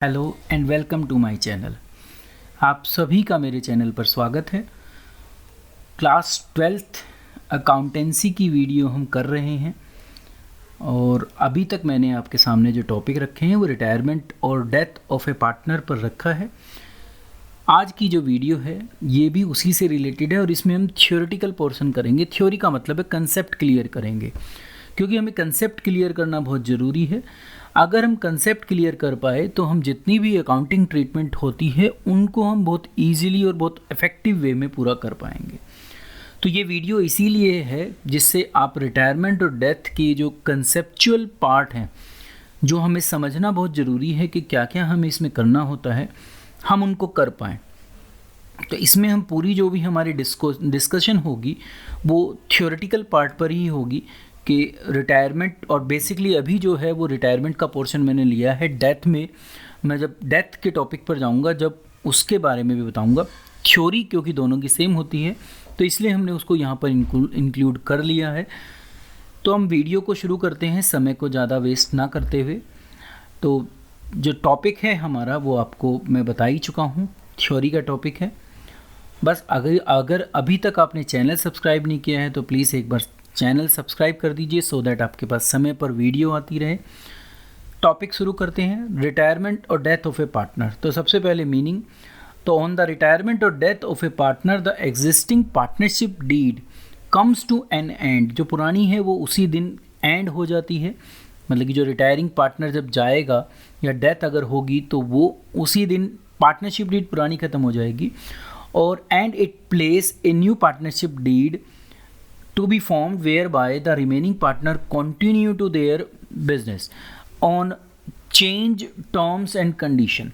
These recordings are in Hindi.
Hello and welcome to my channel. आप सभी का मेरे चैनल पर स्वागत है। क्लास 12th अकाउंटेंसी की वीडियो हम कर रहे हैं और अभी तक मैंने आपके सामने जो टॉपिक रखे हैं वो रिटायरमेंट और डेथ ऑफ ए पार्टनर पर रखा है। आज की जो वीडियो है ये भी उसी से रिलेटेड है और इसमें हम थ्योरेटिकल पोर्शन करेंगे। थ्योरी का मतलब है कंसेप्ट क्लियर करेंगे, क्योंकि हमें कंसेप्ट क्लियर करना बहुत ज़रूरी है। अगर हम कंसेप्ट क्लियर कर पाए तो हम जितनी भी अकाउंटिंग ट्रीटमेंट होती है उनको हम बहुत ईजीली और बहुत इफ़ेक्टिव वे में पूरा कर पाएंगे। तो ये वीडियो इसीलिए है जिससे आप रिटायरमेंट और डेथ के जो कंसेप्चुअल पार्ट हैं, जो हमें समझना बहुत ज़रूरी है कि क्या क्या हमें इसमें करना होता है, हम उनको कर पाएँ। तो इसमें हम पूरी जो भी हमारी डिस्कशन होगी वो थ्योरेटिकल पार्ट पर ही होगी कि रिटायरमेंट, और बेसिकली अभी जो है वो रिटायरमेंट का पोर्शन मैंने लिया है। डेथ में मैं जब डेथ के टॉपिक पर जाऊंगा जब उसके बारे में भी बताऊंगा। थ्योरी क्योंकि दोनों की सेम होती है तो इसलिए हमने उसको यहाँ पर इंक्लूड कर लिया है। तो हम वीडियो को शुरू करते हैं समय को ज़्यादा वेस्ट ना करते हुए। तो जो टॉपिक है हमारा वो आपको मैं बता ही चुका हूँ, थ्योरी का टॉपिक है। बस अगर अभी तक आपने चैनल सब्सक्राइब नहीं किया है तो प्लीज़ एक बार चैनल सब्सक्राइब कर दीजिए सो दैट आपके पास समय पर वीडियो आती रहे। टॉपिक शुरू करते हैं, रिटायरमेंट और डेथ ऑफ ए पार्टनर। तो सबसे पहले मीनिंग, तो ऑन द रिटायरमेंट और death of a partner the existing partnership deed comes to an end. जो पुरानी है वो उसी दिन एंड हो जाती है, मतलब कि जो रिटायरिंग पार्टनर जब जाएगा या डेथ अगर होगी तो वो उसी दिन पार्टनरशिप डीड पुरानी ख़त्म हो जाएगी। और and it place a new partnership deed to be formed whereby the remaining partner continue to their business on change terms and condition।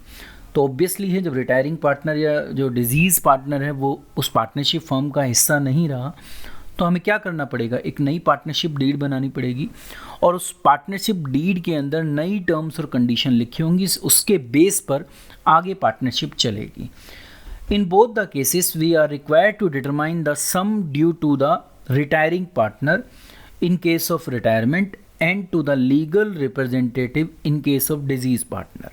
तो ऑब्वियसली है जब रिटायरिंग पार्टनर या जो डिजीज़ पार्टनर है वो उस पार्टनरशिप फर्म का हिस्सा नहीं रहा तो हमें क्या करना पड़ेगा, एक नई पार्टनरशिप डीड बनानी पड़ेगी और उस पार्टनरशिप डीड के अंदर नई टर्म्स और कंडीशन लिखी होंगी, उसके बेस पर आगे पार्टनरशिप चलेगी। In both the cases we are required to determine the sum due to the retiring partner in case of retirement and to the legal representative in case of deceased partner।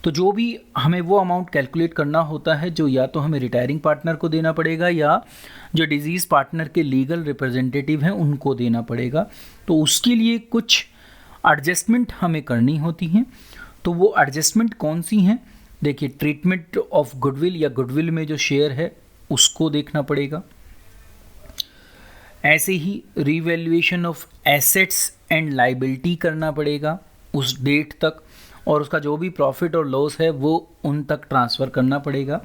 तो जो भी हमें वो अमाउंट कैलकुलेट करना होता है जो या तो हमें रिटायरिंग पार्टनर को देना पड़ेगा या जो डिजीज़ पार्टनर के लीगल रिप्रेजेंटेटिव हैं उनको देना पड़ेगा। तो उसके लिए कुछ एडजस्टमेंट हमें करनी होती हैं। तो वो एडजस्टमेंट कौन सी हैं, देखिए, ट्रीटमेंट ऑफ गुडविल या गुडविल में जो शेयर है उसको देखना पड़ेगा। ऐसे ही revaluation of assets and liability करना पड़ेगा उस डेट तक, और उसका जो भी प्रॉफिट और लॉस है वो उन तक ट्रांसफ़र करना पड़ेगा।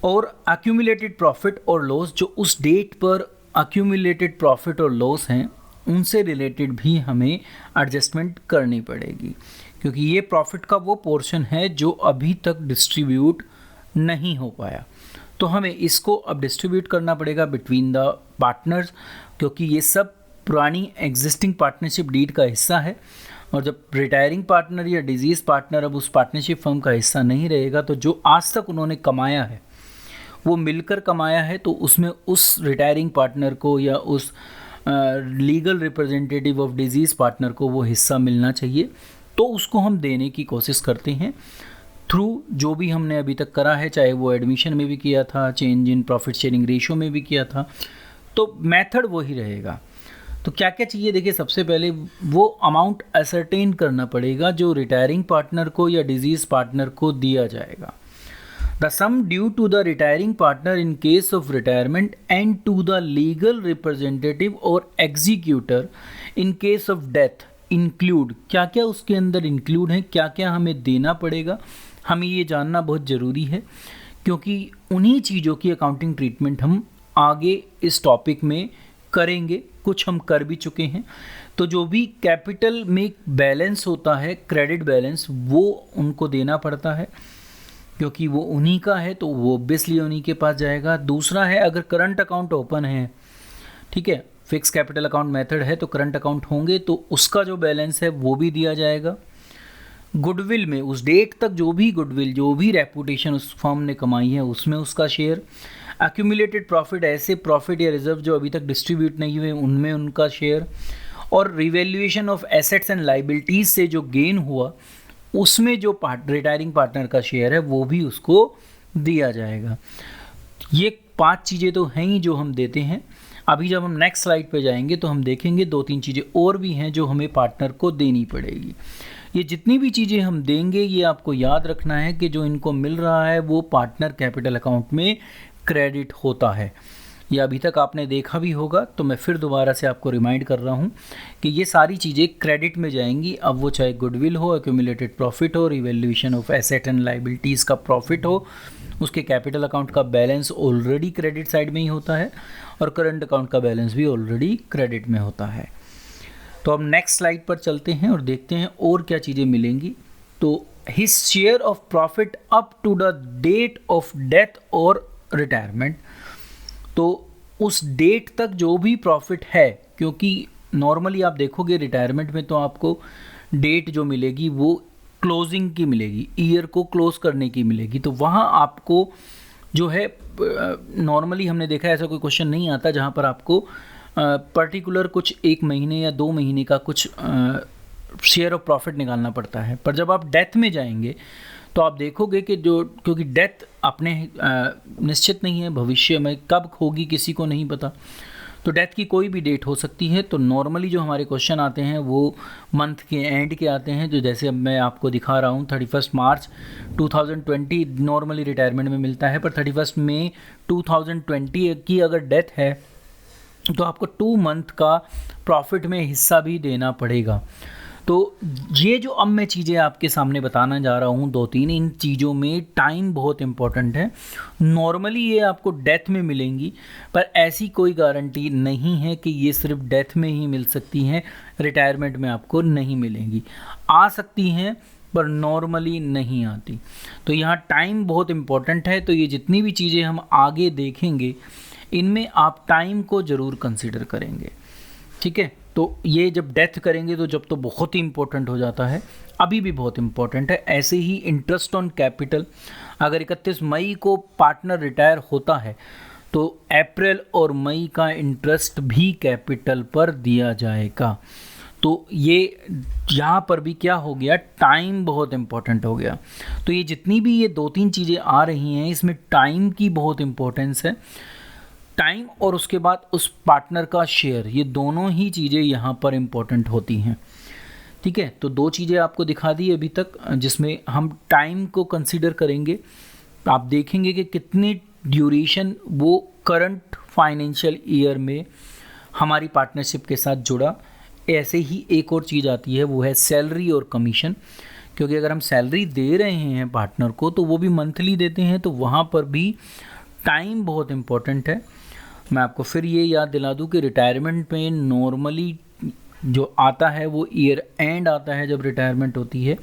और एक्यूमुलेटेड प्रॉफिट और लॉस, जो उस डेट पर एक्यूमुलेटेड प्रॉफिट और लॉस हैं उनसे रिलेटेड भी हमें एडजस्टमेंट करनी पड़ेगी, क्योंकि ये प्रॉफिट का वो पोर्शन है जो अभी तक डिस्ट्रीब्यूट नहीं हो पाया। तो हमें इसको अब डिस्ट्रीब्यूट करना पड़ेगा बिटवीन द पार्टनर्स, क्योंकि ये सब पुरानी एग्जिस्टिंग पार्टनरशिप डीड का हिस्सा है। और जब रिटायरिंग पार्टनर या डिजीज़ पार्टनर अब उस पार्टनरशिप फर्म का हिस्सा नहीं रहेगा तो जो आज तक उन्होंने कमाया है वो मिलकर कमाया है, तो उसमें उस रिटायरिंग पार्टनर को या उस legal representative of disease partner को वो हिस्सा मिलना चाहिए। तो उसको हम देने की कोशिश करते हैं थ्रू जो भी हमने अभी तक करा है, चाहे वो एडमिशन में भी किया था, change in profit sharing ratio में भी किया था, तो मेथड वही रहेगा। तो क्या क्या चाहिए, देखिए, सबसे पहले वो अमाउंट असरटेन करना पड़ेगा जो रिटायरिंग पार्टनर को या डिजीज़ पार्टनर को दिया जाएगा। The sum due to the retiring partner in case of retirement and to the legal representative और executor in case of death include. क्या क्या उसके अंदर इंक्लूड है, क्या क्या हमें देना पड़ेगा, हमें ये जानना बहुत ज़रूरी है, क्योंकि उन्हीं चीज़ों की अकाउंटिंग ट्रीटमेंट हम आगे इस टॉपिक में करेंगे। कुछ हम कर भी चुके हैं। तो जो भी कैपिटल में बैलेंस होता है, क्रेडिट बैलेंस, वो उनको देना पड़ता है क्योंकि वो उन्हीं का है, तो वो ऑब्वियसली उन्हीं के पास जाएगा। दूसरा है, अगर करंट अकाउंट ओपन है, ठीक है, फिक्स कैपिटल अकाउंट मेथड है तो करंट अकाउंट होंगे, तो उसका जो बैलेंस है वो भी दिया जाएगा। गुडविल में उस डेट तक जो भी गुडविल, जो भी रेपुटेशन उस फर्म ने कमाई है उसमें उसका शेयर। एक्यूमुलेटेड प्रॉफिट, ऐसे प्रॉफिट या रिजर्व जो अभी तक डिस्ट्रीब्यूट नहीं हुए उनमें उनका शेयर। और revaluation of assets and liabilities से जो गेन हुआ उसमें जो रिटायरिंग पार्टनर का शेयर है वो भी उसको दिया जाएगा। ये 5 चीज़ें तो हैं ही जो हम देते हैं। अभी जब हम नेक्स्ट स्लाइड पे जाएंगे तो हम देखेंगे 2-3 चीज़ें और भी हैं जो हमें पार्टनर को देनी पड़ेगी। ये जितनी भी चीज़ें हम देंगे ये आपको याद रखना है कि जो इनको मिल रहा है वो पार्टनर कैपिटल अकाउंट में क्रेडिट होता है। ये अभी तक आपने देखा भी होगा, तो मैं फिर दोबारा से आपको रिमाइंड कर रहा हूँ कि ये सारी चीज़ें क्रेडिट में जाएंगी। अब वो चाहे गुडविल हो, एक्यूमुलेटेड प्रॉफिट हो, revaluation of asset and liabilities का प्रॉफिट हो, उसके कैपिटल अकाउंट का बैलेंस ऑलरेडी क्रेडिट साइड में ही होता है और करंट अकाउंट का बैलेंस भी ऑलरेडी क्रेडिट में होता है। तो अब नेक्स्ट स्लाइड पर चलते हैं और देखते हैं और क्या चीज़ें मिलेंगी। तो his share of profit up to the date of death और रिटायरमेंट, तो उस डेट तक जो भी प्रॉफिट है, क्योंकि नॉर्मली आप देखोगे रिटायरमेंट में तो आपको डेट जो मिलेगी वो क्लोजिंग की मिलेगी, ईयर को क्लोज करने की मिलेगी। तो वहाँ आपको जो है नॉर्मली हमने देखा है ऐसा कोई क्वेश्चन नहीं आता जहाँ पर आपको पर्टिकुलर कुछ 1 महीने या 2 महीने का कुछ शेयर ऑफ प्रॉफिट निकालना पड़ता है। पर जब आप डेथ में जाएंगे तो आप देखोगे कि जो, क्योंकि डेथ अपने निश्चित नहीं है, भविष्य में कब होगी किसी को नहीं पता, तो डेथ की कोई भी डेट हो सकती है। तो नॉर्मली जो हमारे क्वेश्चन आते हैं वो मंथ के एंड के आते हैं, जो जैसे अब मैं आपको दिखा रहा हूँ 31 मार्च 2020 नॉर्मली रिटायरमेंट में मिलता है, पर 31 मई 2020 की अगर डेथ है तो आपको 2 मंथ का प्रॉफिट में हिस्सा भी देना पड़ेगा। तो ये जो अब मैं चीज़ें आपके सामने बताना जा रहा हूँ 2-3, इन चीज़ों में टाइम बहुत इंपॉर्टेंट है। नॉर्मली ये आपको डेथ में मिलेंगी, पर ऐसी कोई गारंटी नहीं है कि ये सिर्फ डेथ में ही मिल सकती हैं, रिटायरमेंट में आपको नहीं मिलेंगी। आ सकती हैं पर नॉर्मली नहीं आती। तो यहाँ टाइम बहुत इंपॉर्टेंट है। तो ये जितनी भी चीज़ें हम आगे देखेंगे इनमें आप टाइम को ज़रूर कंसिडर करेंगे, ठीक है। तो ये जब डेथ करेंगे तो जब तो बहुत ही इंपॉर्टेंट हो जाता है, अभी भी बहुत इंपॉर्टेंट है। ऐसे ही इंटरेस्ट ऑन कैपिटल, अगर 31 मई को पार्टनर रिटायर होता है तो अप्रैल और मई का इंटरेस्ट भी कैपिटल पर दिया जाएगा। तो ये यहाँ पर भी क्या हो गया, टाइम बहुत इंपॉर्टेंट हो गया। तो ये जितनी भी ये 2-3 चीज़ें आ रही हैं इसमें टाइम की बहुत इंपॉर्टेंस है। टाइम और उसके बाद उस पार्टनर का शेयर, ये दोनों ही चीज़ें यहाँ पर इम्पोर्टेंट होती हैं, ठीक है। तो 2 चीज़ें आपको दिखा दी अभी तक जिसमें हम टाइम को कंसीडर करेंगे। आप देखेंगे कि कितनी ड्यूरेशन वो करंट फाइनेंशियल ईयर में हमारी पार्टनरशिप के साथ जुड़ा। ऐसे ही एक और चीज़ आती है, वो है सैलरी और कमीशन, क्योंकि अगर हम सैलरी दे रहे हैं पार्टनर को तो वो भी मंथली देते हैं, तो वहाँ पर भी टाइम बहुत इम्पोर्टेंट है। मैं आपको फिर ये याद दिला दूं कि रिटायरमेंट में नॉर्मली जो आता है वो ईयर एंड आता है जब रिटायरमेंट होती है,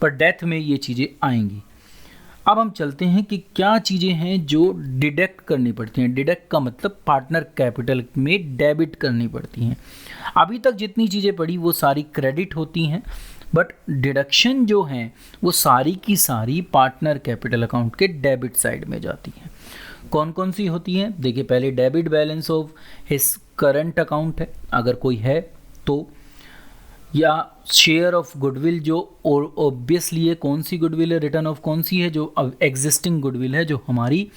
पर डेथ में ये चीज़ें आएंगी। अब हम चलते हैं कि क्या चीज़ें हैं जो डिडक्ट करनी पड़ती हैं। डिडक्ट का मतलब पार्टनर कैपिटल में डेबिट करनी पड़ती हैं। अभी तक जितनी चीज़ें पढ़ी वो सारी क्रेडिट होती हैं, बट डिडक्शन जो हैं वो सारी की सारी पार्टनर कैपिटल अकाउंट के डेबिट साइड में जाती हैं। कौन कौन सी होती हैं, देखिए पहले debit balance of his current account है अगर कोई है तो, या शेयर ऑफ गुडविल जो ऑब्वियसली है, कौन सी गुडविल है, रिटर्न ऑफ कौन सी है, जो एग्जिस्टिंग गुडविल है जो हमारी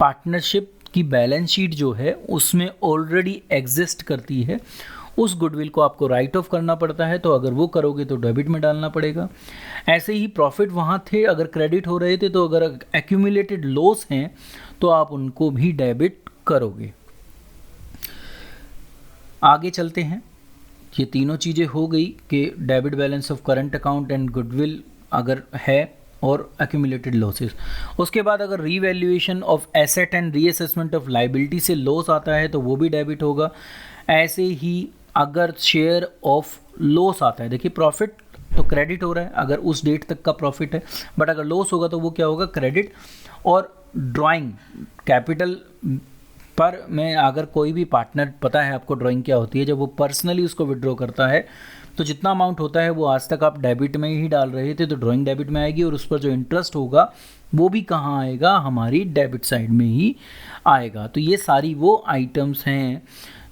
पार्टनरशिप की बैलेंस शीट जो है उसमें ऑलरेडी एग्जिस्ट करती है, उस गुडविल को आपको राइट ऑफ करना पड़ता है। तो अगर वो करोगे तो डेबिट में डालना पड़ेगा। ऐसे ही प्रॉफिट वहाँ थे अगर क्रेडिट हो रहे थे, तो अगर एक्यूमुलेटेड लॉस हैं तो आप उनको भी डेबिट करोगे। आगे चलते हैं। ये तीनों चीज़ें हो गई कि debit balance of current account and goodwill अगर है और एक्यूमुलेटेड लॉसेस। उसके बाद अगर revaluation of asset and reassessment of liability से लॉस आता है तो वो भी डेबिट होगा। ऐसे ही अगर शेयर ऑफ लॉस आता है, देखिए प्रॉफिट तो क्रेडिट हो रहा है अगर उस डेट तक का प्रॉफिट है, बट अगर लॉस होगा तो वो क्या होगा, क्रेडिट। और ड्राइंग कैपिटल पर में अगर कोई भी पार्टनर, पता है आपको ड्राइंग क्या होती है, जब वो पर्सनली उसको विड्रॉ करता है तो जितना अमाउंट होता है वो आज तक आप डेबिट में ही डाल रहे थे, तो ड्राइंग डेबिट में आएगी और उस पर जो इंटरेस्ट होगा वो भी कहाँ आएगा, हमारी डेबिट साइड में ही आएगा। तो ये सारी वो आइटम्स हैं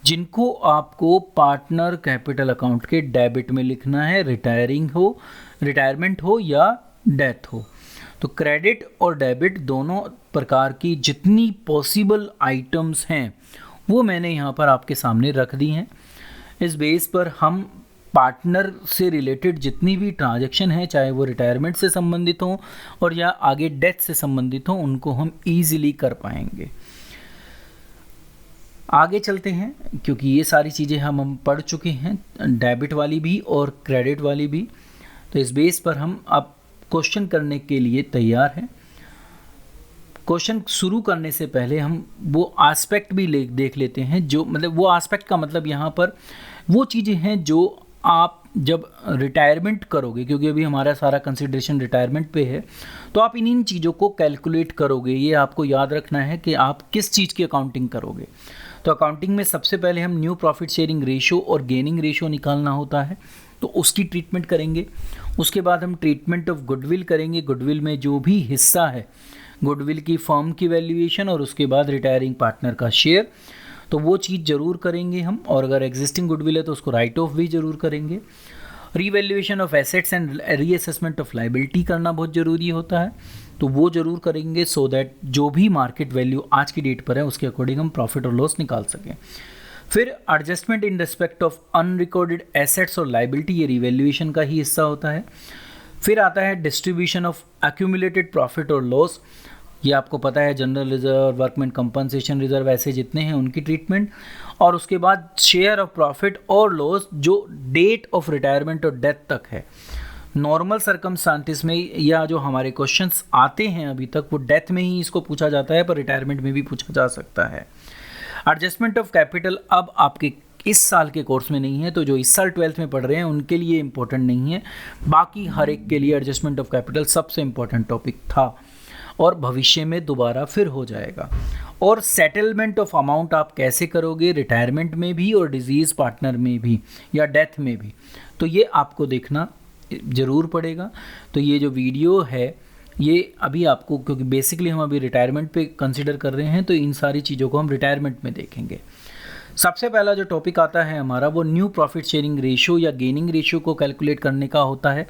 जिनको आपको पार्टनर कैपिटल अकाउंट के डेबिट में लिखना है, रिटायरिंग हो रिटायरमेंट हो या डेथ हो। तो क्रेडिट और डेबिट दोनों प्रकार की जितनी पॉसिबल आइटम्स हैं वो मैंने यहाँ पर आपके सामने रख दी हैं। इस बेस पर हम पार्टनर से रिलेटेड जितनी भी ट्रांजैक्शन है, चाहे वो रिटायरमेंट से संबंधित हो और या आगे डेथ से संबंधित हो, उनको हम ईजिली कर पाएंगे। आगे चलते हैं, क्योंकि ये सारी चीज़ें हम पढ़ चुके हैं, डेबिट वाली भी और क्रेडिट वाली भी। तो इस बेस पर हम अब क्वेश्चन करने के लिए तैयार हैं। क्वेश्चन शुरू करने से पहले हम वो एस्पेक्ट भी देख लेते हैं, जो मतलब वो एस्पेक्ट का मतलब यहाँ पर वो चीज़ें हैं जो आप जब रिटायरमेंट करोगे, क्योंकि अभी हमारा सारा कंसिडरेशन रिटायरमेंट पे है, तो आप इन चीज़ों को कैलकुलेट करोगे। ये आपको याद रखना है कि आप किस चीज़ की अकाउंटिंग करोगे। तो अकाउंटिंग में सबसे पहले हम न्यू प्रॉफिट शेयरिंग रेशो और गेनिंग रेशो निकालना होता है, तो उसकी ट्रीटमेंट करेंगे। उसके बाद हम ट्रीटमेंट ऑफ गुडविल करेंगे। गुडविल में जो भी हिस्सा है गुडविल की फर्म की वैल्यूएशन और उसके बाद रिटायरिंग पार्टनर का शेयर, तो वो चीज़ ज़रूर करेंगे हम। और अगर एग्जिस्टिंग गुडविल है तो उसको राइट ऑफ भी ज़रूर करेंगे। Revaluation of assets and reassessment of liability करना बहुत ज़रूरी होता है, तो वो ज़रूर करेंगे सो दैट जो भी मार्केट वैल्यू आज की डेट पर है उसके अकॉर्डिंग हम प्रॉफिट और लॉस निकाल सकें। फिर adjustment in respect of unrecorded assets और लाइबिलिटी, ये रिवैल्यूएशन का ही हिस्सा होता है। फिर आता है डिस्ट्रीब्यूशन ऑफ एक्यूमुलेटेड प्रॉफिट और लॉस, ये आपको पता है, general reserve, workman compensation reserve, ऐसे जितने हैं उनकी ट्रीटमेंट। और उसके बाद शेयर ऑफ प्रॉफिट और लॉस जो डेट ऑफ रिटायरमेंट और डेथ तक है। नॉर्मल सर्कमस्टांसिस में या जो हमारे क्वेश्चंस आते हैं अभी तक वो डेथ में ही इसको पूछा जाता है, पर रिटायरमेंट में भी पूछा जा सकता है। एडजस्टमेंट ऑफ कैपिटल अब आपके इस साल के कोर्स में नहीं है, तो जो इस साल 12th में पढ़ रहे हैं उनके लिए इम्पोर्टेंट नहीं है, बाकी हर एक के लिए एडजस्टमेंट ऑफ कैपिटल सबसे इम्पोर्टेंट टॉपिक था और भविष्य में दोबारा फिर हो जाएगा। और सेटलमेंट ऑफ अमाउंट आप कैसे करोगे रिटायरमेंट में भी और डिजीज़ पार्टनर में भी या डेथ में भी, तो ये आपको देखना ज़रूर पड़ेगा। तो ये जो वीडियो है ये अभी आपको, क्योंकि बेसिकली हम अभी रिटायरमेंट पे कंसिडर कर रहे हैं, तो इन सारी चीज़ों को हम रिटायरमेंट में देखेंगे। सबसे पहला जो टॉपिक आता है हमारा वो न्यू प्रॉफिट शेयरिंग रेशो या गेनिंग रेशो को कैलकुलेट करने का होता है।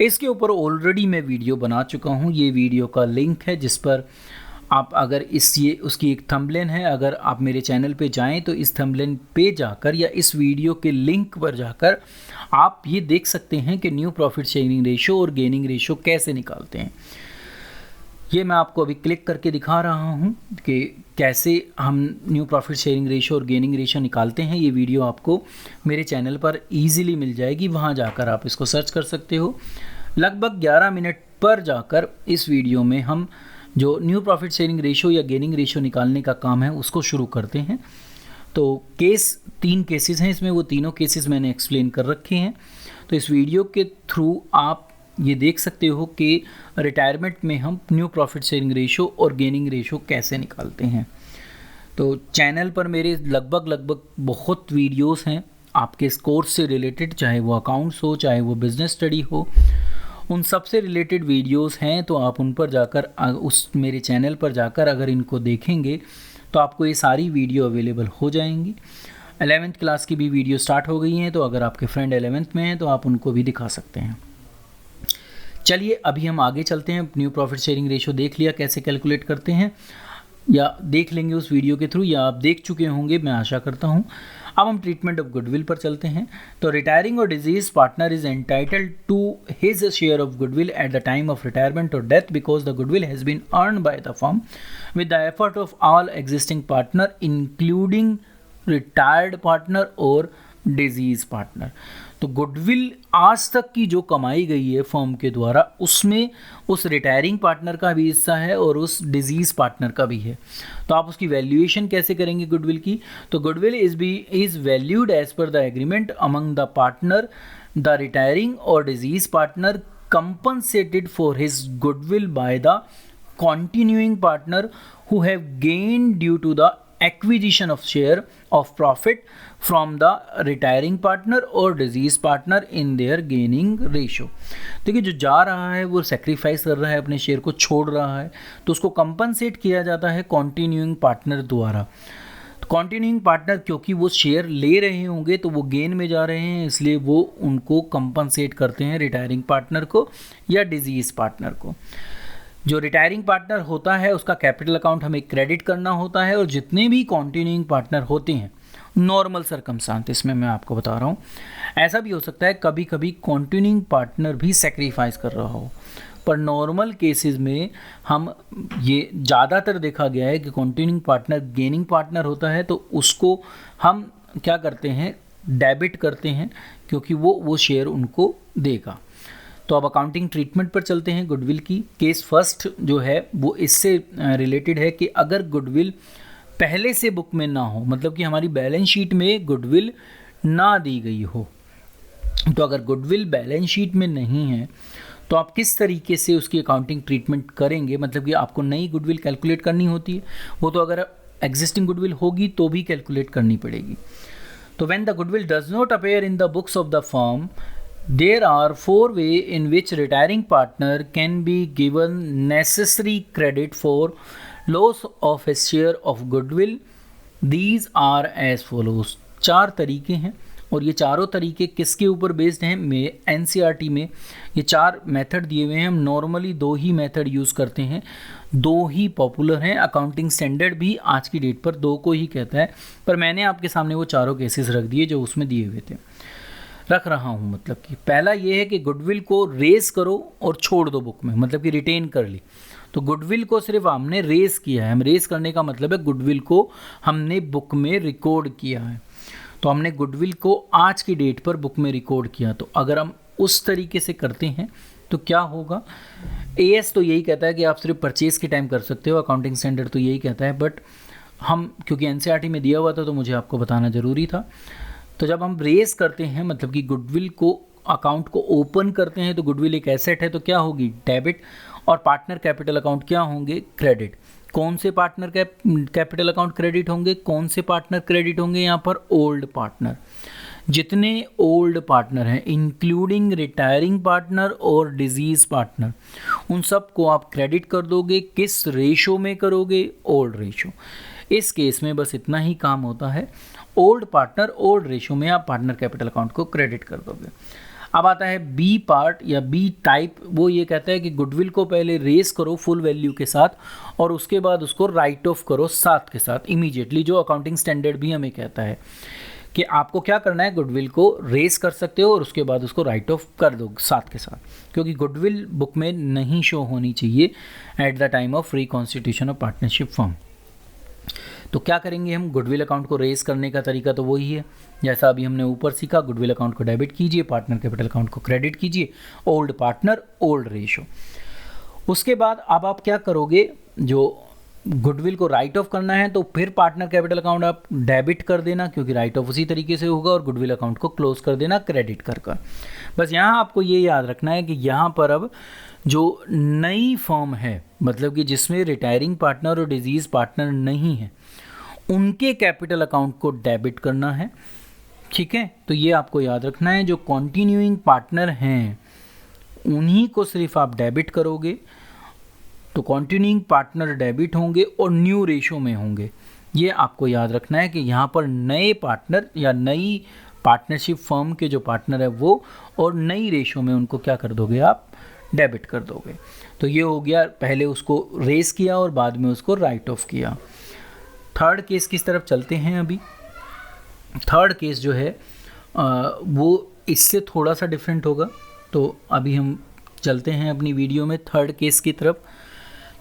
इसके ऊपर ऑलरेडी मैं वीडियो बना चुका हूँ, ये वीडियो का लिंक है जिस पर आप अगर ये उसकी एक थंबनेल है, अगर आप मेरे चैनल पे जाएं तो इस थंबनेल पे जाकर या इस वीडियो के लिंक पर जाकर आप ये देख सकते हैं कि न्यू प्रॉफिट शेयरिंग रेशो और गेनिंग रेशो कैसे निकालते हैं। ये मैं आपको अभी क्लिक करके दिखा रहा हूँ कि कैसे हम न्यू प्रॉफिट शेयरिंग रेशो और गेनिंग रेशो निकालते हैं। ये वीडियो आपको मेरे चैनल पर ईजिली मिल जाएगी, वहाँ जाकर आप इसको सर्च कर सकते हो। लगभग 11 मिनट पर जाकर इस वीडियो में हम जो न्यू प्रॉफिट शेयरिंग रेशो या गेनिंग रेशो निकालने का काम है उसको शुरू करते हैं। तो 3 केसेस हैं इसमें, वो तीनों केसेस मैंने एक्सप्लेन कर रखे हैं। तो इस वीडियो के थ्रू आप ये देख सकते हो कि रिटायरमेंट में हम न्यू प्रॉफिट शेयरिंग रेशो और गेनिंग रेशो कैसे निकालते हैं। तो चैनल पर मेरे लगभग बहुत वीडियोस हैं आपके इस कोर्स से रिलेटेड, चाहे वो अकाउंट्स हो, चाहे वो बिजनेस स्टडी हो, उन सब से रिलेटेड वीडियोस हैं। तो आप उन पर जाकर उस मेरे चैनल पर जाकर अगर इनको देखेंगे तो आपको ये सारी वीडियो अवेलेबल हो जाएंगी। 11th क्लास की भी वीडियो स्टार्ट हो गई हैं, तो अगर आपके फ्रेंड 11th में हैं तो आप उनको भी दिखा सकते हैं। चलिए अभी हम आगे चलते हैं। न्यू प्रॉफिट शेयरिंग रेशो देख लिया कैसे कैलकुलेट करते हैं, या देख लेंगे उस वीडियो के थ्रू, या आप देख चुके होंगे मैं आशा करता हूं। अब हम ट्रीटमेंट ऑफ गुडविल पर चलते हैं। तो रिटायरिंग और deceased partner is entitled to his share of goodwill at the time of retirement और death because the goodwill has been earn by the firm with the effort of all existing partner including retired partner और डिजीज पार्टनर। तो गुडविल आज तक की जो कमाई गई है फर्म के द्वारा, उसमें उस रिटायरिंग पार्टनर का भी हिस्सा है और उस डिजीज पार्टनर का भी है। तो आप उसकी वैल्यूएशन कैसे करेंगे गुडविल की? तो goodwill is valued as per the agreement among the partner, the retiring और deceased partner compensated for his goodwill by the continuing partner who have gained due to the acquisition of share of profit from the retiring partner or deceased partner in their gaining ratio। देखिए जो जा रहा है वो सेक्रीफाइस कर रहा है, अपने शेयर को छोड़ रहा है, तो उसको कंपनसेट किया जाता है कॉन्टिन्यूइंग पार्टनर द्वारा। कंटिन्यूइंग पार्टनर क्योंकि वो शेयर ले रहे होंगे तो वो गेन में जा रहे हैं, इसलिए वो उनको कंपनसेट करते हैं रिटायरिंग पार्टनर को या डिजीज पार्टनर को। जो रिटायरिंग पार्टनर होता है उसका कैपिटल अकाउंट हमें क्रेडिट करना होता है, और जितने भी कंटिन्यूइंग पार्टनर होते हैं नॉर्मल सर्कमस्टांस, इसमें मैं आपको बता रहा हूँ, ऐसा भी हो सकता है कभी कभी कंटिन्यूइंग पार्टनर भी सेक्रीफाइस कर रहा हो, पर नॉर्मल केसेस में हम ये ज़्यादातर देखा गया है कि कंटिन्यूइंग पार्टनर गेनिंग पार्टनर होता है, तो उसको हम क्या करते हैं, डेबिट करते हैं, क्योंकि वो शेयर उनको देगा। तो अब अकाउंटिंग ट्रीटमेंट पर चलते हैं गुडविल की। केस फर्स्ट जो है वो इससे रिलेटेड है कि अगर गुडविल पहले से बुक में ना हो, मतलब कि हमारी बैलेंस शीट में गुडविल ना दी गई हो, तो अगर गुडविल बैलेंस शीट में नहीं है तो आप किस तरीके से उसकी अकाउंटिंग ट्रीटमेंट करेंगे, मतलब कि आपको नई गुडविल कैलकुलेट करनी होती है, वो तो अगर एग्जिस्टिंग गुडविल होगी तो भी कैलकुलेट करनी पड़ेगी। तो when the goodwill does not appear in the books of the firm, there are 4 ways in which retiring partner can be given necessary credit for loss of a share of goodwill. These are as follows. 4 तरीके हैं, और ये चारों तरीके किसके ऊपर बेस्ड हैं, में NCERT में ये 4 मेथड दिए हुए हैं। हम नॉर्मली 2 ही मेथड यूज़ करते हैं, 2 ही पॉपुलर हैं। अकाउंटिंग स्टैंडर्ड भी आज की डेट पर 2 को ही कहता है, पर मैंने आपके सामने वो चारों केसेस रख दिए जो उसमें दिए हुए थे, रख रहा हूँ। मतलब कि पहला ये है कि गुडविल को रेज करो और छोड़ दो बुक में, मतलब कि रिटेन कर ली। तो गुडविल को सिर्फ हमने रेज किया है, हम रेज करने का मतलब है गुडविल को हमने बुक में रिकॉर्ड किया है। तो हमने गुडविल को आज की डेट पर बुक में रिकॉर्ड किया। तो अगर हम उस तरीके से करते हैं तो क्या होगा, AS तो यही कहता है कि आप सिर्फ परचेज के टाइम कर सकते हो, अकाउंटिंग स्टैंडर्ड तो यही कहता है, बट हम क्योंकि NCERT में दिया हुआ था तो मुझे आपको बताना ज़रूरी था। तो जब हम रेज करते हैं, मतलब कि गुडविल को अकाउंट को ओपन करते हैं, तो गुडविल एक एसेट है तो क्या होगी, डेबिट, और पार्टनर कैपिटल अकाउंट क्या होंगे, क्रेडिट। कौन से पार्टनर कैपिटल अकाउंट क्रेडिट होंगे, कौन से पार्टनर क्रेडिट होंगे, यहाँ पर ओल्ड पार्टनर। जितने ओल्ड पार्टनर हैं इंक्लूडिंग रिटायरिंग पार्टनर और डिजीज पार्टनर, उन सब को आप क्रेडिट कर दोगे। किस रेशो में करोगे, ओल्ड रेशो। इस केस में बस इतना ही काम होता है, ओल्ड पार्टनर ओल्ड रेशो में आप पार्टनर कैपिटल अकाउंट को क्रेडिट कर दोगे। अब आता है बी पार्ट या बी टाइप, वो ये कहता है कि गुडविल को पहले रेस करो फुल वैल्यू के साथ और उसके बाद उसको राइट ऑफ करो साथ के साथ इमीडिएटली, जो अकाउंटिंग स्टैंडर्ड भी हमें कहता है कि आपको क्या करना है, गुडविल को रेस कर सकते हो और उसके बाद उसको राइट ऑफ कर दो साथ के साथ, क्योंकि गुडविल बुक में नहीं शो होनी चाहिए eight the time of reconstitution of partnership firm. तो क्या करेंगे हम, गुडविल अकाउंट को रेस करने का तरीका तो वही है जैसा अभी हमने ऊपर सीखा। गुडविल अकाउंट को डेबिट कीजिए, पार्टनर कैपिटल अकाउंट को क्रेडिट कीजिए, ओल्ड पार्टनर ओल्ड रेशो। उसके बाद अब आप क्या करोगे, जो गुडविल को राइट ऑफ करना है तो फिर पार्टनर कैपिटल अकाउंट आप डेबिट कर देना, क्योंकि राइट ऑफ उसी तरीके से होगा, और गुडविल अकाउंट को क्लोज कर देना क्रेडिट कर कर। बस यहाँ आपको ये याद रखना है कि यहाँ पर अब जो नई फर्म है, मतलब कि जिसमें रिटायरिंग पार्टनर और डिजीज पार्टनर नहीं है, उनके कैपिटल अकाउंट को डेबिट करना है। ठीक है, तो ये आपको याद रखना है। जो कंटिन्यूइंग पार्टनर हैं उन्हीं को सिर्फ आप डेबिट करोगे, तो कंटिन्यूइंग पार्टनर डेबिट होंगे और न्यू रेशो में होंगे। ये आपको याद रखना है कि यहाँ पर नए पार्टनर या नई पार्टनरशिप फर्म के जो पार्टनर है वो, और नई रेशो में उनको क्या कर दोगे, आप डेबिट कर दोगे। तो ये हो गया, पहले उसको रेस किया और बाद में उसको राइट ऑफ किया। थर्ड केस किस तरफ चलते हैं अभी। थर्ड केस जो है वो इससे थोड़ा सा डिफरेंट होगा, तो अभी हम चलते हैं अपनी वीडियो में थर्ड केस की तरफ।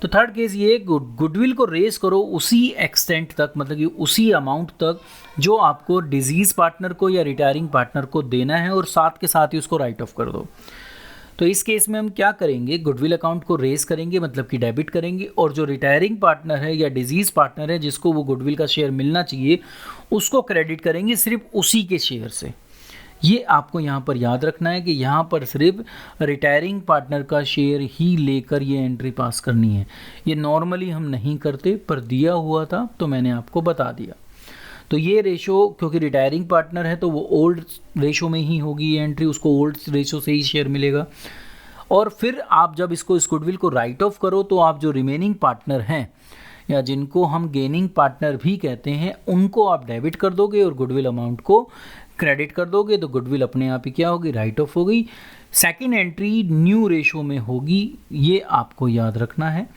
तो थर्ड केस ये, गुडविल को रेस करो उसी एक्सटेंट तक, मतलब कि उसी अमाउंट तक जो आपको डिजीज़ पार्टनर को या रिटायरिंग पार्टनर को देना है, और साथ के साथ ही उसको राइट ऑफ कर दो। तो इस केस में हम क्या करेंगे, गुडविल अकाउंट को रेस करेंगे, मतलब कि डेबिट करेंगे, और जो रिटायरिंग पार्टनर है या डिजीज़ पार्टनर है जिसको वो गुडविल का शेयर मिलना चाहिए, उसको क्रेडिट करेंगे सिर्फ उसी के शेयर से। ये आपको यहाँ पर याद रखना है कि यहाँ पर सिर्फ रिटायरिंग पार्टनर का शेयर ही लेकर ये एंट्री पास करनी है। ये नॉर्मली हम नहीं करते, पर दिया हुआ था तो मैंने आपको बता दिया। तो ये रेशो क्योंकि रिटायरिंग पार्टनर है तो वो ओल्ड रेशो में ही होगी ये एंट्री, उसको ओल्ड रेशो से ही शेयर मिलेगा। और फिर आप जब इस गुडविल को राइट ऑफ करो तो आप जो रिमेनिंग पार्टनर हैं या जिनको हम गेनिंग पार्टनर भी कहते हैं उनको आप डेबिट कर दोगे और गुडविल अमाउंट को क्रेडिट कर दोगे, तो गुडविल अपने आप ही क्या होगी, राइट ऑफ हो गई। सेकेंड एंट्री न्यू रेशो में होगी, ये आपको याद रखना है।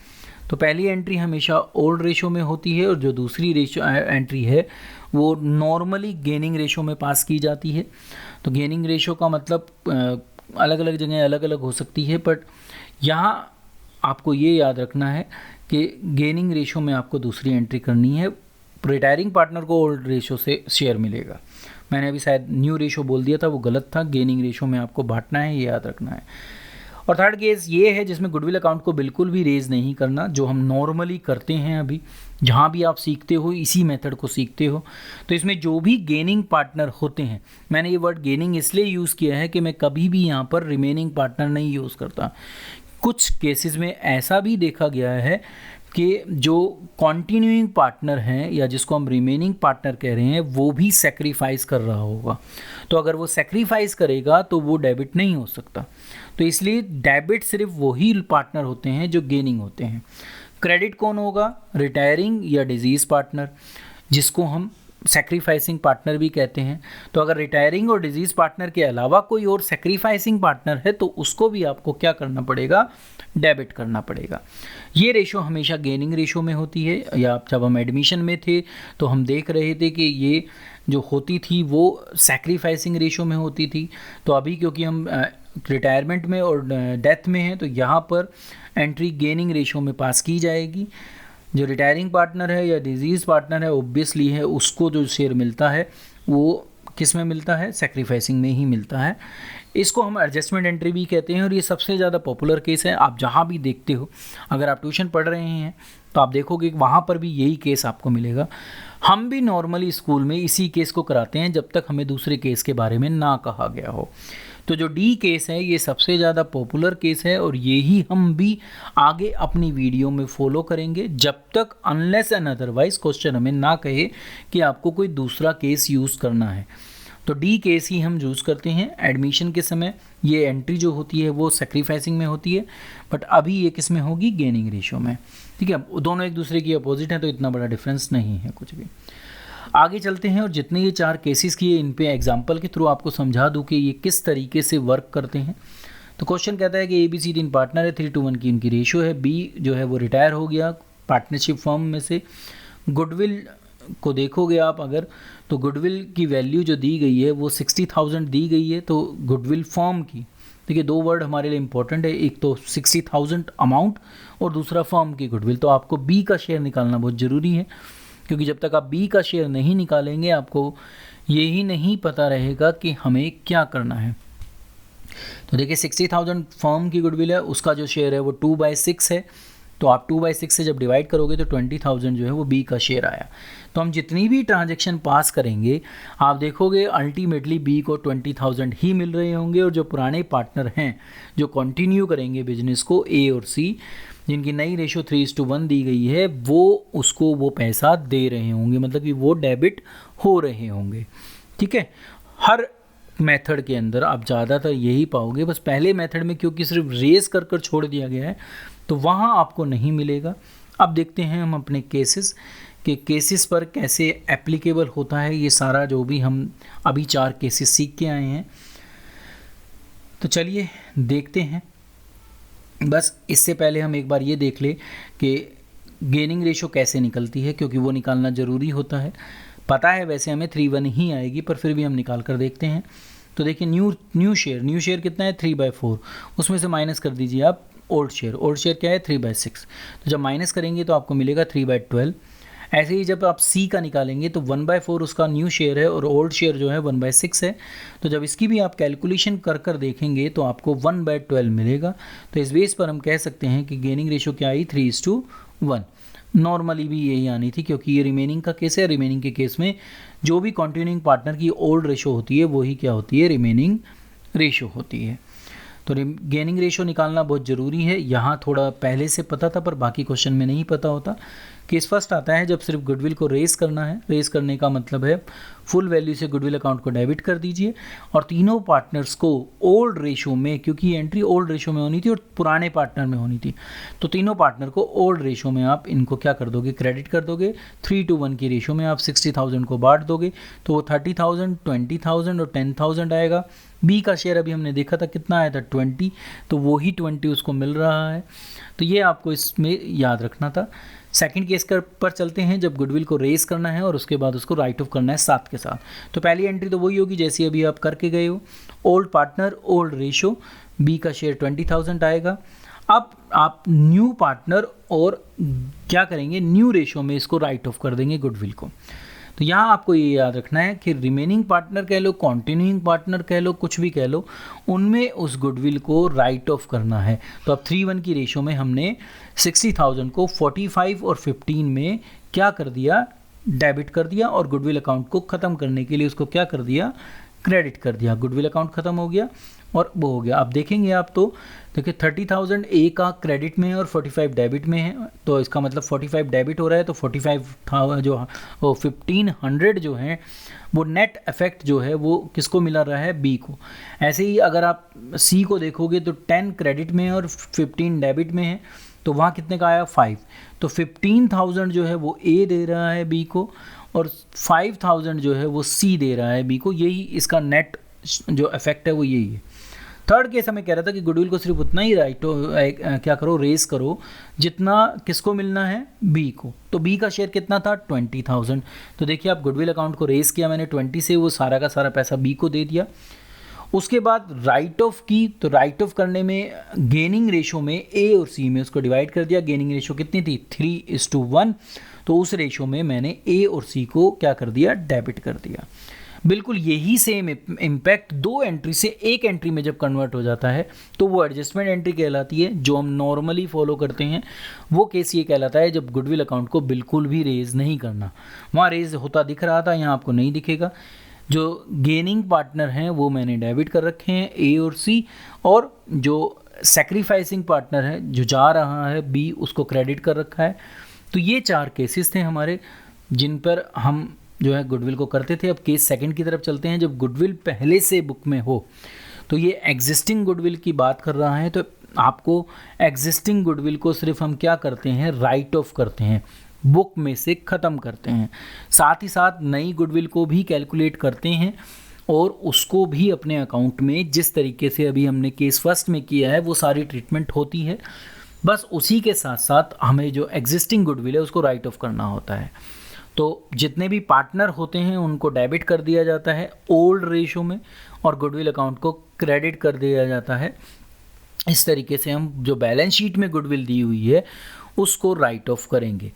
तो पहली एंट्री हमेशा ओल्ड रेशो में होती है और जो दूसरी एंट्री है वो नॉर्मली गेनिंग रेशो में पास की जाती है। तो गेनिंग रेशो का मतलब अलग अलग जगह अलग अलग हो सकती है, बट यहाँ आपको ये याद रखना है कि गेनिंग रेशो में आपको दूसरी एंट्री करनी है। रिटायरिंग पार्टनर को ओल्ड रेशो से शेयर मिलेगा। मैंने अभी शायद न्यू रेशो बोल दिया था, वो गलत था। गेनिंग रेशो में आपको बांटना है, ये याद रखना है। और थर्ड केस ये है जिसमें गुडविल अकाउंट को बिल्कुल भी रेज नहीं करना, जो हम नॉर्मली करते हैं। अभी जहाँ भी आप सीखते हो इसी मेथड को सीखते हो। तो इसमें जो भी गेनिंग पार्टनर होते हैं, मैंने ये वर्ड गेनिंग इसलिए यूज़ किया है कि मैं कभी भी यहाँ पर रिमेनिंग पार्टनर नहीं यूज़ करता। कुछ केसेस में ऐसा भी देखा गया है कि जो कॉन्टिन्यूइंग पार्टनर हैं या जिसको हम रिमेनिंग पार्टनर कह रहे हैं वो भी सेक्रीफाइस कर रहा होगा। तो अगर वो सेक्रीफाइस करेगा तो वो डेबिट नहीं हो सकता। तो इसलिए डेबिट सिर्फ वही पार्टनर होते हैं जो गेनिंग होते हैं। क्रेडिट कौन होगा, रिटायरिंग या डिजीज़ पार्टनर, जिसको हम सेक्रीफाइसिंग पार्टनर भी कहते हैं। तो अगर रिटायरिंग और डिजीज़ पार्टननर के अलावा कोई और सेक्रीफाइसिंग पार्टनर है तो उसको भी आपको क्या करना पड़ेगा, डेबिट करना पड़ेगा। ये रेशो हमेशा गेनिंग रेशो में होती है। या जब हम एडमिशन में थे तो हम देख रहे थे कि ये जो होती थी वो सेक्रीफाइसिंग रेशो में होती थी। तो अभी क्योंकि हम रिटायरमेंट में और डेथ में हैं तो यहाँ पर एंट्री गेनिंग रेशो में पास की जाएगी। जो रिटायरिंग पार्टनर है या डिजीज़ पार्टनर है ऑब्वियसली है, उसको जो शेयर मिलता है वो किस में मिलता है, सेक्रीफाइसिंग में ही मिलता है। इसको हम एडजस्टमेंट एंट्री भी कहते हैं और ये सबसे ज़्यादा पॉपुलर केस है। आप जहाँ भी देखते हो, अगर आप ट्यूशन पढ़ रहे हैं तो आप देखोगे कि वहाँ पर भी यही केस आपको मिलेगा। हम भी नॉर्मली स्कूल में इसी केस को कराते हैं जब तक हमें दूसरे केस के बारे में ना कहा गया हो। तो जो डी केस है ये सबसे ज़्यादा पॉपुलर केस है और यही हम भी आगे अपनी वीडियो में फॉलो करेंगे जब तक अनलेस एंड अदरवाइज क्वेश्चन हमें ना कहे कि आपको कोई दूसरा केस यूज़ करना है। तो डी केस ही हम यूज़ करते हैं एडमिशन के समय। ये एंट्री जो होती है वो सेक्रीफाइसिंग में होती है, बट अभी ये किस में होगी, गेनिंग रेशो में। ठीक है, दोनों एक दूसरे की अपोजिट हैं तो इतना बड़ा डिफरेंस नहीं है कुछ भी। आगे चलते हैं और जितने ये 4 केसेस किए इन पे एग्जांपल के थ्रू आपको समझा दूं कि ये किस तरीके से वर्क करते हैं। तो क्वेश्चन कहता है कि ABC 3 पार्टनर है, 3:1 की इनकी रेशो है। बी जो है वो रिटायर हो गया पार्टनरशिप फर्म में से। गुडविल को देखोगे आप अगर, तो गुडविल की वैल्यू जो दी गई है वो 60,000 दी गई है। तो गुडविल फर्म की, देखिए 2 वर्ड हमारे लिए इंपॉर्टेंट है, एक तो 60,000 अमाउंट और दूसरा फर्म की गुडविल। तो आपको बी का शेयर निकालना बहुत ज़रूरी है, क्योंकि जब तक आप बी का शेयर नहीं निकालेंगे आपको यही नहीं पता रहेगा कि हमें क्या करना है। तो देखिए 60,000 फर्म की गुडविल है, उसका जो शेयर है वो 2/6 है। तो आप 2/6 से जब डिवाइड करोगे तो 20,000 जो है वो बी का शेयर आया। तो हम जितनी भी ट्रांजैक्शन पास करेंगे आप देखोगे अल्टीमेटली बी को 20,000 ही मिल रहे होंगे। और जो पुराने पार्टनर हैं जो कंटिन्यू करेंगे बिजनेस को, ए और सी, जिनकी नई रेशो 3:1 दी गई है, वो उसको वो पैसा दे रहे होंगे, मतलब कि वो डेबिट हो रहे होंगे। ठीक है, हर मेथड के अंदर आप ज़्यादातर यही पाओगे। बस पहले मेथड में क्योंकि सिर्फ रेज कर कर छोड़ दिया गया है तो वहाँ आपको नहीं मिलेगा। अब देखते हैं हम अपने केसेस के केसेस पर कैसे एप्लीकेबल होता है ये सारा, जो भी हम अभी 4 केसेस सीख के आए हैं। तो चलिए देखते हैं। बस इससे पहले हम एक बार ये देख ले कि गेनिंग रेशो कैसे निकलती है, क्योंकि वो निकालना ज़रूरी होता है। पता है वैसे हमें 3:1 ही आएगी, पर फिर भी हम निकाल कर देखते हैं। तो देखिए न्यू शेयर कितना है, 3/4। उसमें से माइनस कर दीजिए आप ओल्ड शेयर क्या है, 3/6। तो जब माइनस करेंगे तो आपको मिलेगा 3/12। ऐसे ही जब आप सी का निकालेंगे तो 1/4 उसका न्यू शेयर है और ओल्ड शेयर जो है 1/6 है। तो जब इसकी भी आप कैलकुलेशन कर कर देखेंगे तो आपको 1/12 मिलेगा। तो इस बेस पर हम कह सकते हैं कि गेनिंग रेशो क्या आई, 3:1। नॉर्मली भी यही आनी थी, क्योंकि ये रिमेनिंग का केस है। रिमेनिंग के केस में जो भी कंटिन्यूइंग पार्टनर की ओल्ड रेशो होती है वही क्या होती है, रिमेनिंग रेशो होती है। तो गेनिंग रेशो निकालना बहुत ज़रूरी है। यहाँ थोड़ा पहले से पता था पर बाकी क्वेश्चन में नहीं पता होता। केस फर्स्ट आता है जब सिर्फ गुडविल को रेज करना है। रेज करने का मतलब है फुल वैल्यू से गुडविल अकाउंट को डेबिट कर दीजिए और तीनों पार्टनर्स को ओल्ड रेशो में, क्योंकि एंट्री ओल्ड रेशो में होनी थी और पुराने पार्टनर में होनी थी, तो तीनों पार्टनर को ओल्ड रेशो में आप इनको क्या कर दोगे, क्रेडिट कर दोगे। 3:1 की रेशो में आप 60,000 को बांट दोगे तो वो 30,000, 20,000 और 10,000 आएगा। बी का शेयर अभी हमने देखा था कितना आया था 20, तो वो ही 20 उसको मिल रहा है। तो ये आपको इसमें याद रखना था। सेकंड केस पर चलते हैं जब गुडविल को रेज करना है और उसके बाद उसको राइट ऑफ करना है 7 के साथ। तो पहली एंट्री तो वही होगी जैसी अभी आप करके गए हो, old partner old ratio, B का शेयर 20,000 आएगा। अब आप न्यू पार्टनर और क्या करेंगे, न्यू रेशो में इसको राइट ऑफ कर देंगे गुडविल को। तो यहाँ आपको ये याद रखना है कि रिमेनिंग पार्टनर कह लो, कॉन्टिन्यूइंग पार्टनर कह लो, कुछ भी कह लो, उनमें उस गुडविल को राइट ऑफ करना है। तो अब 3:1 की रेशो में हमने 60,000 को 45 और 15 में क्या कर दिया, डेबिट कर दिया और गुडविल अकाउंट को ख़त्म करने के लिए उसको क्या कर दिया, क्रेडिट कर दिया। गुडविल अकाउंट ख़त्म हो गया और वो हो गया। अब देखेंगे आप तो देखिए 30,000 ए का क्रेडिट में है और 45 डेबिट में है, तो इसका मतलब 45 डेबिट हो रहा है, तो 45 जो 1500 जो है वो नेट इफेक्ट जो है वो किसको मिला रहा है, बी को। ऐसे ही अगर आप सी को देखोगे तो 10 क्रेडिट में है और 15 डेबिट में है, तो वहाँ कितने का आया 5, तो 15,000 जो है वो ए दे रहा है बी को और 5,000 जो है वो सी दे रहा है बी को। यही इसका नेट जो इफेक्ट है वो यही है। थर्ड केस हमें कह रहा था कि गुडविल को सिर्फ उतना ही क्या करो, रेस करो जितना किसको मिलना है, बी को। तो बी का शेयर कितना था 20,000। तो देखिए आप गुडविल अकाउंट को रेस किया मैंने 20 से, वो सारा का सारा पैसा बी को दे दिया। उसके बाद राइट ऑफ की, तो राइट ऑफ करने में गेनिंग रेशो में ए और सी में उसको डिवाइड कर दिया। गेनिंग रेशो कितनी थी 3:1, तो उस रेशो में मैंने ए और सी को क्या कर दिया, डेबिट कर दिया। बिल्कुल यही सेम इम्पैक्ट दो एंट्री से एक एंट्री में जब कन्वर्ट हो जाता है तो वो एडजस्टमेंट एंट्री कहलाती है। जो हम नॉर्मली फॉलो करते हैं वो केस ये कहलाता है जब गुडविल अकाउंट को बिल्कुल भी रेज नहीं करना। वहाँ रेज होता दिख रहा था, यहाँ आपको नहीं दिखेगा। जो गेनिंग पार्टनर हैं वो मैंने डेबिट कर रखे हैं ए और सी, और जो सेक्रीफाइसिंग पार्टनर है जो जा रहा है बी, उसको क्रेडिट कर रखा है। तो ये 4 केसेस थे हमारे जिन पर हम जो है गुडविल को करते थे। अब केस सेकंड की तरफ चलते हैं। जब गुडविल पहले से बुक में हो, तो ये एग्जिस्टिंग गुडविल की बात कर रहा है, तो आपको एग्जिस्टिंग गुडविल को सिर्फ हम क्या करते हैं, राइट ऑफ करते हैं, बुक में से ख़त्म करते हैं। साथ ही साथ नई गुडविल को भी कैलकुलेट करते हैं और उसको भी अपने अकाउंट में जिस तरीके से अभी हमने केस फर्स्ट में किया है वो सारी ट्रीटमेंट होती है। बस उसी के साथ साथ हमें जो एग्जिस्टिंग गुडविल है उसको राइट ऑफ करना होता है। तो जितने भी पार्टनर होते हैं उनको डेबिट कर दिया जाता है ओल्ड रेशो में और गुडविल अकाउंट को क्रेडिट कर दिया जाता है। इस तरीके से हम जो बैलेंस शीट में गुडविल दी हुई है उसको राइट ऑफ करेंगे।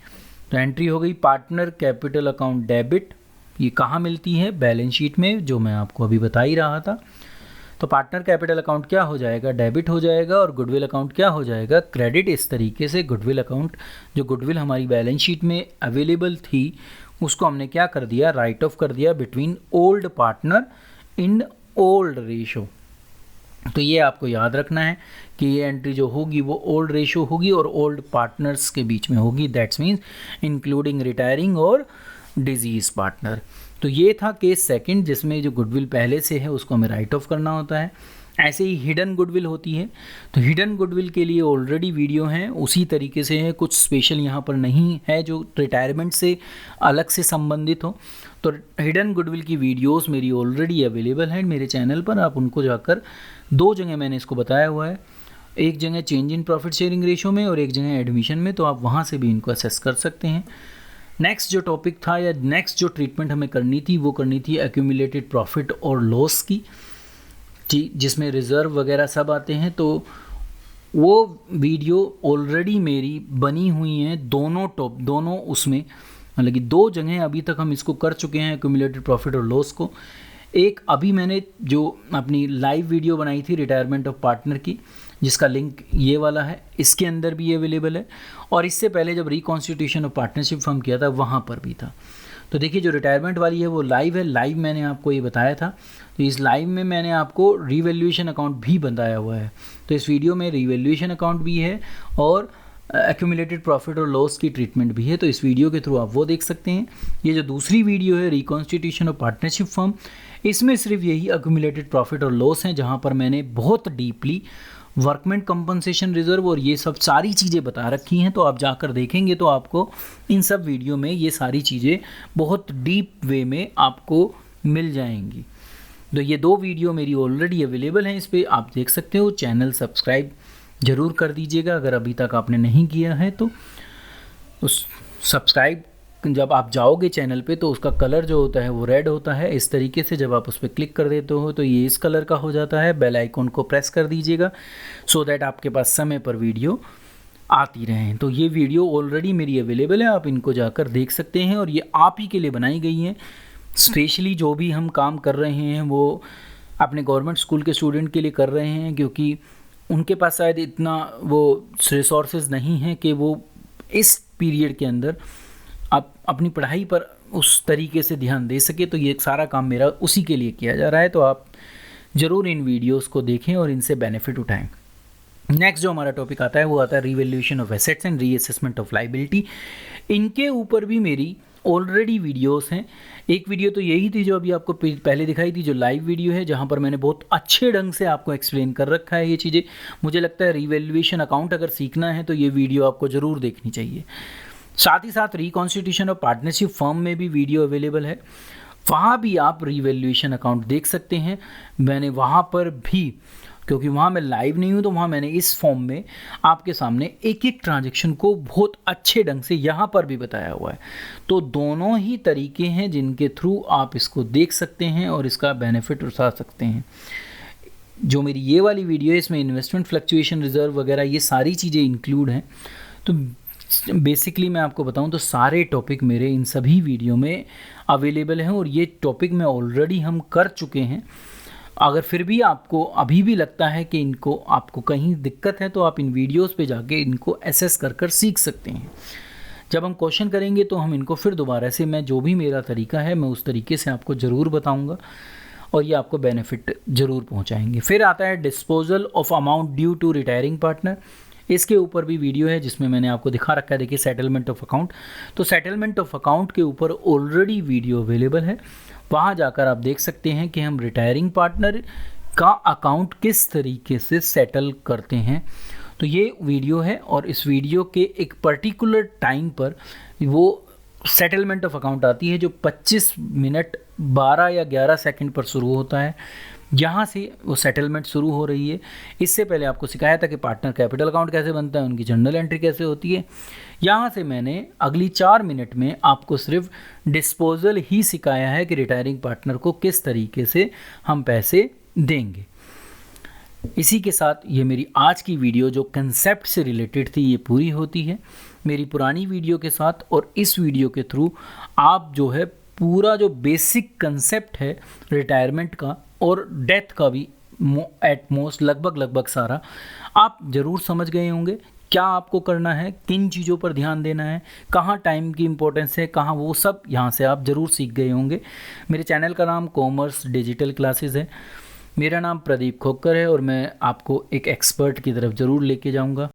तो एंट्री हो गई पार्टनर कैपिटल अकाउंट डेबिट। ये कहाँ मिलती है, बैलेंस शीट में, जो मैं आपको अभी बता ही रहा था। तो पार्टनर कैपिटल अकाउंट क्या हो जाएगा, डेबिट हो जाएगा, और गुडविल अकाउंट क्या हो जाएगा, क्रेडिट। इस तरीके से गुडविल अकाउंट, जो गुडविल हमारी बैलेंस शीट में अवेलेबल थी, उसको हमने क्या कर दिया, राइट ऑफ कर दिया between old partner in old ratio. तो ये आपको याद रखना है कि ये एंट्री जो होगी वो ओल्ड रेशो होगी और ओल्ड पार्टनर्स के बीच में होगी। दैट्स मीन्स इंक्लूडिंग रिटायरिंग और डिजीज पार्टनर। तो ये था केस सेकंड जिसमें जो गुडविल पहले से है उसको हमें राइट ऑफ करना होता है। ऐसे ही हिडन गुडविल होती है। तो हिडन गुडविल के लिए ऑलरेडी वीडियो हैं, उसी तरीके से है, कुछ स्पेशल यहाँ पर नहीं है जो रिटायरमेंट से अलग से संबंधित हो। तो हिडन गुडविल की वीडियोस मेरी ऑलरेडी अवेलेबल हैं मेरे चैनल पर। आप उनको जाकर, 2 जगह मैंने इसको बताया हुआ है, एक जगह change in profit sharing ratio में और एक जगह एडमिशन में, तो आप वहाँ से भी इनको असेस कर सकते हैं। नेक्स्ट जो टॉपिक था या नेक्स्ट जो ट्रीटमेंट हमें करनी थी वो करनी थी एक्यूमुलेटेड प्रॉफिट और लॉस की, जिसमें रिज़र्व वगैरह सब आते हैं। तो वो वीडियो ऑलरेडी मेरी बनी हुई हैं दोनों उसमें, मतलब कि 2 जगह अभी तक हम इसको कर चुके हैं एक्यूमुलेटेड प्रॉफिट और लॉस को। एक अभी मैंने जो अपनी लाइव वीडियो बनाई थी रिटायरमेंट ऑफ पार्टनर की, जिसका लिंक ये वाला है, इसके अंदर भी अवेलेबल है, और इससे पहले जब रिकॉन्स्टिट्यूशन ऑफ पार्टनरशिप फॉर्म किया था वहाँ पर भी था। तो देखिए जो रिटायरमेंट वाली है वो लाइव है, लाइव मैंने आपको ये बताया था। तो इस लाइव में मैंने आपको रिवैल्यूएशन अकाउंट भी बताया हुआ है। तो इस वीडियो में रिवैल्यूएशन अकाउंट भी है और एक्यूमुलेटेड प्रॉफिट और लॉस की ट्रीटमेंट भी है, तो इस वीडियो के थ्रू आप वो देख सकते हैं। ये जो दूसरी वीडियो है रिकॉन्स्टिट्यूशन ऑफ पार्टनरशिप फर्म, इसमें सिर्फ यही एक्यूमुलेटेड प्रॉफिट और लॉस हैं, जहाँ पर मैंने बहुत डीपली वर्कमेंट कंपनसेशन रिजर्व और ये सब सारी चीज़ें बता रखी हैं। तो आप जाकर देखेंगे तो आपको इन सब वीडियो में ये सारी चीज़ें बहुत डीप वे में आपको मिल जाएंगी। तो ये 2 वीडियो मेरी ऑलरेडी अवेलेबल हैं, इस पर आप देख सकते हो। चैनल सब्सक्राइब ज़रूर कर दीजिएगा अगर अभी तक आपने नहीं किया है तो। उस सब्सक्राइब जब आप जाओगे चैनल पे तो उसका कलर जो होता है वो रेड होता है, इस तरीके से जब आप उस पर क्लिक कर देते हो तो ये इस कलर का हो जाता है। बेल आइकॉन को प्रेस कर दीजिएगा सो दैट आपके पास समय पर वीडियो आती रहें। तो ये वीडियो ऑलरेडी मेरी अवेलेबल है, आप इनको जाकर देख सकते हैं और ये आप ही के लिए बनाई गई हैं। स्पेशली जो भी हम काम कर रहे हैं वो अपने गवर्नमेंट स्कूल के स्टूडेंट के लिए कर रहे हैं, क्योंकि उनके पास शायद इतना वो रिसोर्सेज नहीं है कि वो इस पीरियड के अंदर आप अपनी पढ़ाई पर उस तरीके से ध्यान दे सके। तो ये सारा काम मेरा उसी के लिए किया जा रहा है, तो आप ज़रूर इन वीडियोस को देखें और इनसे बेनिफिट उठाएं। नेक्स्ट जो हमारा टॉपिक आता है वो आता है revaluation of assets and reassessment of liability. इनके ऊपर भी मेरी ऑलरेडी वीडियोस हैं। एक वीडियो तो यही थी जो अभी आपको पहले दिखाई थी, जो लाइव वीडियो है, जहां पर मैंने बहुत अच्छे ढंग से आपको एक्सप्लेन कर रखा है ये चीज़ें। मुझे लगता है रिवैल्यूएशन अकाउंट अगर सीखना है तो ये वीडियो आपको ज़रूर देखनी चाहिए। साथ ही साथ रिकॉन्स्टिट्यूशन ऑफ पार्टनरशिप फर्म में भी वीडियो अवेलेबल है, वहाँ भी आप रिवैल्यूएशन अकाउंट देख सकते हैं। मैंने वहाँ पर भी, क्योंकि वहाँ मैं लाइव नहीं हूँ, तो वहाँ मैंने इस फॉर्म में आपके सामने एक एक ट्रांजैक्शन को बहुत अच्छे ढंग से यहाँ पर भी बताया हुआ है। तो दोनों ही तरीके हैं जिनके थ्रू आप इसको देख सकते हैं और इसका बेनिफिट उठा सकते हैं। जो मेरी ये वाली वीडियो है इसमें इन्वेस्टमेंट फ्लक्चुएशन रिजर्व वगैरह ये सारी चीज़ें इंक्लूड हैं। तो बेसिकली मैं आपको बताऊं तो सारे टॉपिक मेरे इन सभी वीडियो में अवेलेबल हैं और ये टॉपिक में ऑलरेडी हम कर चुके हैं। अगर फिर भी आपको अभी भी लगता है कि इनको आपको कहीं दिक्कत है तो आप इन वीडियोस पे जाके इनको एसेस कर सीख सकते हैं। जब हम क्वेश्चन करेंगे तो हम इनको फिर दोबारा से, मैं जो भी मेरा तरीका है मैं उस तरीके से आपको ज़रूर बताऊंगा और ये आपको बेनिफिट ज़रूर पहुंचाएंगे। फिर आता है disposal of amount due to retiring partner. इसके ऊपर भी वीडियो है जिसमें मैंने आपको दिखा रखा है, देखिए सेटलमेंट ऑफ अकाउंट। तो सेटलमेंट ऑफ अकाउंट के ऊपर ऑलरेडी वीडियो अवेलेबल है, वहाँ जाकर आप देख सकते हैं कि हम रिटायरिंग पार्टनर का अकाउंट किस तरीके से सेटल करते हैं। तो ये वीडियो है और इस वीडियो के एक पर्टिकुलर टाइम पर वो सेटलमेंट ऑफ अकाउंट आती है जो 25 मिनट 12 या 11 सेकंड पर शुरू होता है। यहाँ से वो सेटलमेंट शुरू हो रही है। इससे पहले आपको सिखाया था कि पार्टनर कैपिटल अकाउंट कैसे बनता है, उनकी जर्नल एंट्री कैसे होती है। यहाँ से मैंने अगली 4 मिनट में आपको सिर्फ डिस्पोजल ही सिखाया है कि रिटायरिंग पार्टनर को किस तरीके से हम पैसे देंगे। इसी के साथ ये मेरी आज की वीडियो जो कंसेप्ट से रिलेटेड थी ये पूरी होती है। मेरी पुरानी वीडियो के साथ और इस वीडियो के थ्रू आप जो है पूरा जो बेसिक कंसेप्ट है रिटायरमेंट का और डेथ का भी एट मोस्ट लगभग सारा आप ज़रूर समझ गए होंगे। क्या आपको करना है, किन चीज़ों पर ध्यान देना है, कहाँ टाइम की इम्पोर्टेंस है, कहाँ, वो सब यहाँ से आप ज़रूर सीख गए होंगे। मेरे चैनल का नाम कॉमर्स डिजिटल क्लासेस है। मेरा नाम प्रदीप खोकर है और मैं आपको एक एक्सपर्ट की तरफ ज़रूर लेके जाऊँगा।